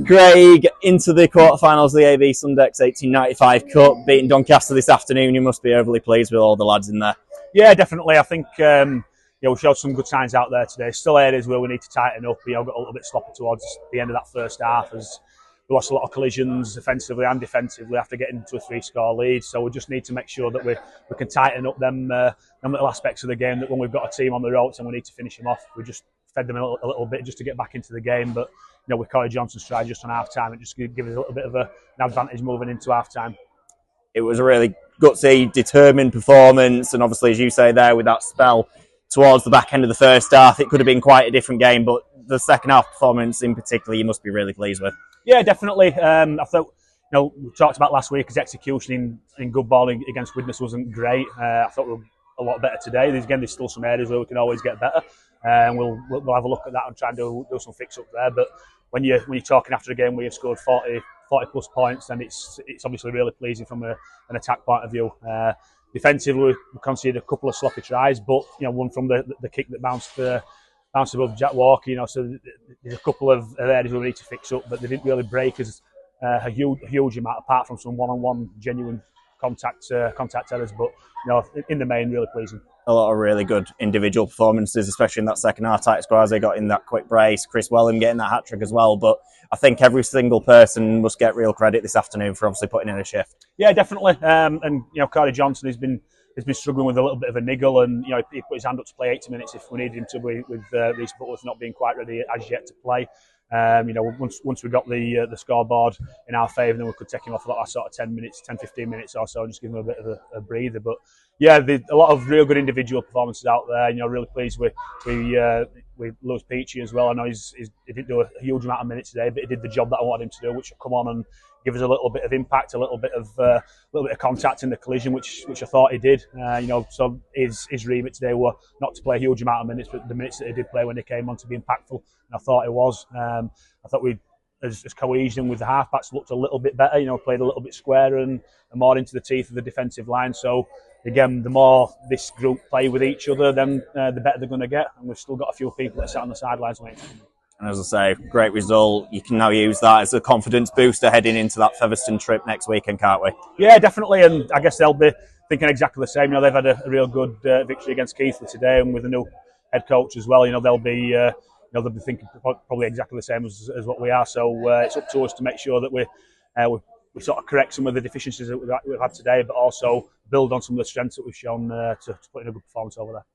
Craig, into the quarterfinals of the AB Sundecks 1895 Cup, beating Doncaster this afternoon. You must be overly pleased with all the lads in there. Yeah, definitely. I think we showed some good signs out there today. Still areas where we need to tighten up. Got a little bit sloppy towards the end of that first half as we lost a lot of collisions offensively and defensively after getting into a 3-score lead. So we just need to make sure that we can tighten up them little aspects of the game, that when we've got a team on the ropes and we need to finish them off, we just fed them a little bit just to get back into the game. But with Corey Johnson's try just on half time, it just gives us a little bit of an advantage moving into half time. It was a really gutsy, determined performance, and obviously, as you say there, with that spell towards the back end of the first half, it could have been quite a different game. But the second half performance in particular, you must be really pleased with. Yeah, definitely. I thought, we talked about last week, his execution in good ball against Widnes wasn't great. I thought we were a lot better today. There's still some areas where we can always get better, and we'll have a look at that and try and do some fix up there. But when you're talking after a game where you've scored 40 plus points, then it's obviously really pleasing from an attack point of view. Defensively, we conceded a couple of sloppy tries, but one from the kick that bounced above Jack Walker. So there's a couple of areas where we need to fix up, but they didn't really break us a huge amount, apart from some one-on-one genuine contact errors. But in the main, really pleasing. A lot of really good individual performances, especially in that second half. Titus Grazzi got in that quick brace, Chris Wellham getting that hat-trick as well. But I think every single person must get real credit this afternoon for obviously putting in a shift. Yeah, definitely. And Corey Johnson has been struggling with a little bit of a niggle, and he put his hand up to play 80 minutes if we needed him to, with Reece Butler's not being quite ready as yet to play. Once we got the scoreboard in our favour, then we could take him off for that sort of 10-15 minutes or so, and just give him a bit of a breather. But yeah, a lot of real good individual performances out there. Really pleased with Lewis Peachy as well. I know he didn't do a huge amount of minutes today, but he did the job that I wanted him to do, which will come on and give us a little bit of impact, a little bit of contact in the collision, which I thought he did. So his remit today were not to play a huge amount of minutes, but the minutes that he did play when he came on to be impactful, and I thought it was. I thought as cohesion with the halfbacks looked a little bit better. Played a little bit squarer and more into the teeth of the defensive line. So again, the more this group play with each other, then the better they're going to get. And we've still got a few people that sat on the sidelines waiting for them. And as I say, great result. You can now use that as a confidence booster heading into that Featherstone trip next weekend, can't we? Yeah, definitely. And I guess they'll be thinking exactly the same. They've had a real good victory against Keighley today, and with a new head coach as well. They'll be thinking probably exactly the same as what we are. So it's up to us to make sure that we sort of correct some of the deficiencies that we've had today, but also build on some of the strengths that we've shown to put in a good performance over there.